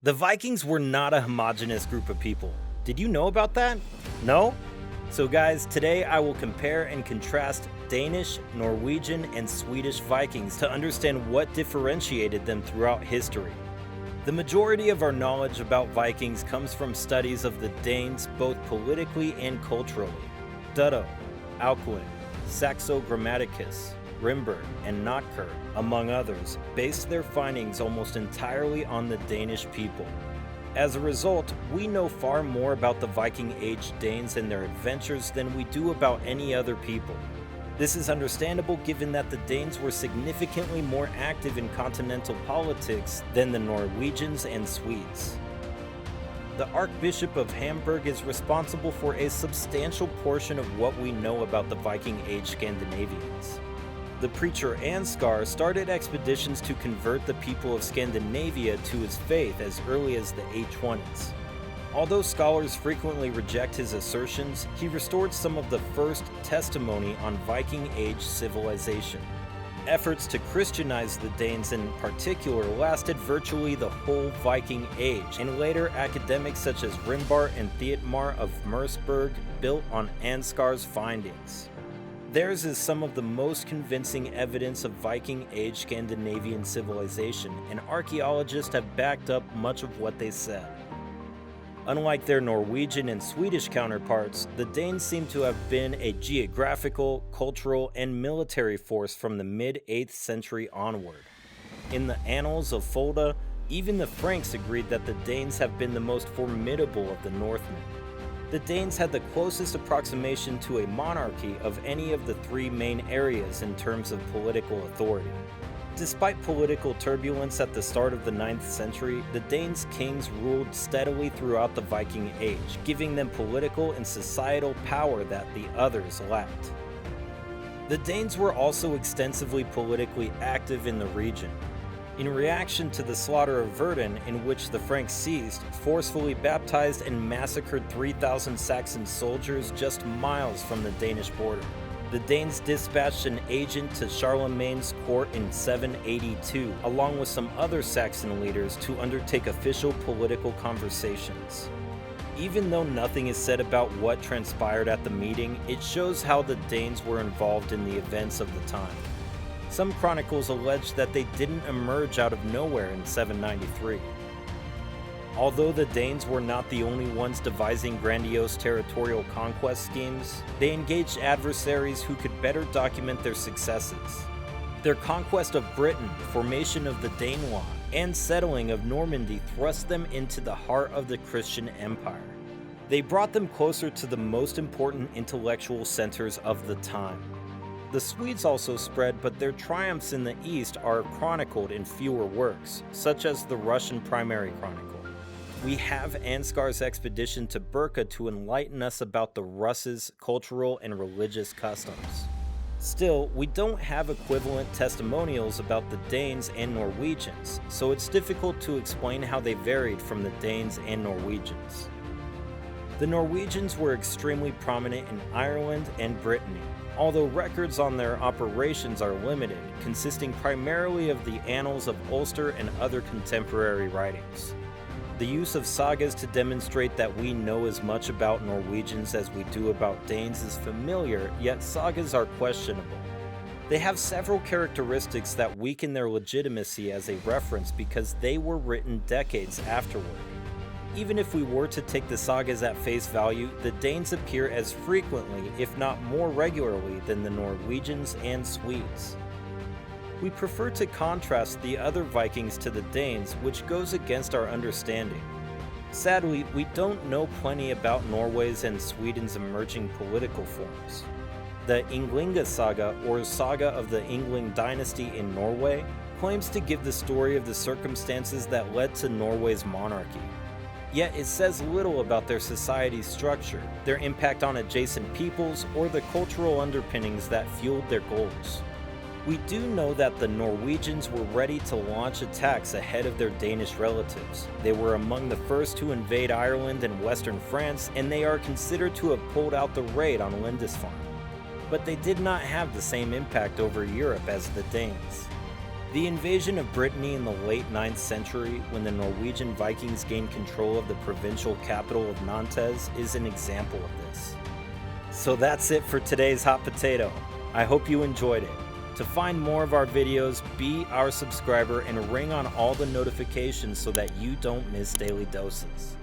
The Vikings were not a homogeneous group of people. Did you know about that? No? So guys, today I will compare and contrast Danish, Norwegian, and Swedish Vikings to understand what differentiated them throughout history. The majority of our knowledge about Vikings comes from studies of the Danes both politically and culturally. Dutto, Alcuin, Saxo Grammaticus, Rimberg, and Notker, among others, based their findings almost entirely on the Danish people. As a result, we know far more about the Viking Age Danes and their adventures than we do about any other people. This is understandable given that the Danes were significantly more active in continental politics than the Norwegians and Swedes. The Archbishop of Hamburg is responsible for a substantial portion of what we know about the Viking Age Scandinavians. The preacher Ansgar started expeditions to convert the people of Scandinavia to his faith as early as the 820s. Although scholars frequently reject his assertions, he restored some of the first testimony on Viking Age civilization. Efforts to Christianize the Danes in particular lasted virtually the whole Viking Age, and later academics such as Rimbart and Thietmar of Mersburg built on Ansgar's findings. Theirs is some of the most convincing evidence of Viking Age Scandinavian civilization, and archaeologists have backed up much of what they said. Unlike their Norwegian and Swedish counterparts, the Danes seem to have been a geographical, cultural, and military force from the mid-8th century onward. In the Annals of Fulda, even the Franks agreed that the Danes have been the most formidable of the Northmen. The Danes had the closest approximation to a monarchy of any of the three main areas in terms of political authority. Despite political turbulence at the start of the 9th century, the Danes' kings ruled steadily throughout the Viking Age, giving them political and societal power that the others lacked. The Danes were also extensively politically active in the region. In reaction to the slaughter of Verdun, in which the Franks seized, forcefully baptized and massacred 3,000 Saxon soldiers just miles from the Danish border. The Danes dispatched an agent to Charlemagne's court in 782, along with some other Saxon leaders, to undertake official political conversations. Even though nothing is said about what transpired at the meeting, it shows how the Danes were involved in the events of the time. Some chronicles allege that they didn't emerge out of nowhere in 793. Although the Danes were not the only ones devising grandiose territorial conquest schemes, they engaged adversaries who could better document their successes. Their conquest of Britain, formation of the Danelaw, and settling of Normandy thrust them into the heart of the Christian Empire. They brought them closer to the most important intellectual centers of the time. The Swedes also spread, but their triumphs in the east are chronicled in fewer works, such as the Russian Primary Chronicle. We have Ansgar's expedition to Birka to enlighten us about the Russes' cultural and religious customs. Still, we don't have equivalent testimonials about the Danes and Norwegians, so it's difficult to explain how they varied from the Danes and Norwegians. The Norwegians were extremely prominent in Ireland and Brittany, although records on their operations are limited, consisting primarily of the annals of Ulster and other contemporary writings. The use of sagas to demonstrate that we know as much about Norwegians as we do about Danes is familiar, yet sagas are questionable. They have several characteristics that weaken their legitimacy as a reference because they were written decades afterward. Even if we were to take the sagas at face value, the Danes appear as frequently, if not more regularly, than the Norwegians and Swedes. We prefer to contrast the other Vikings to the Danes, which goes against our understanding. Sadly, we don't know plenty about Norway's and Sweden's emerging political forms. The Ynglinga saga, or Saga of the Yngling dynasty in Norway, claims to give the story of the circumstances that led to Norway's monarchy. Yet it says little about their society's structure, their impact on adjacent peoples, or the cultural underpinnings that fueled their goals. We do know that the Norwegians were ready to launch attacks ahead of their Danish relatives. They were among the first to invade Ireland and western France, and they are considered to have pulled out the raid on Lindisfarne. But they did not have the same impact over Europe as the Danes. The invasion of Brittany in the late 9th century, when the Norwegian Vikings gained control of the provincial capital of Nantes, is an example of this. So that's it for today's Hot Potato. I hope you enjoyed it. To find more of our videos, be our subscriber and ring on all the notifications so that you don't miss daily doses.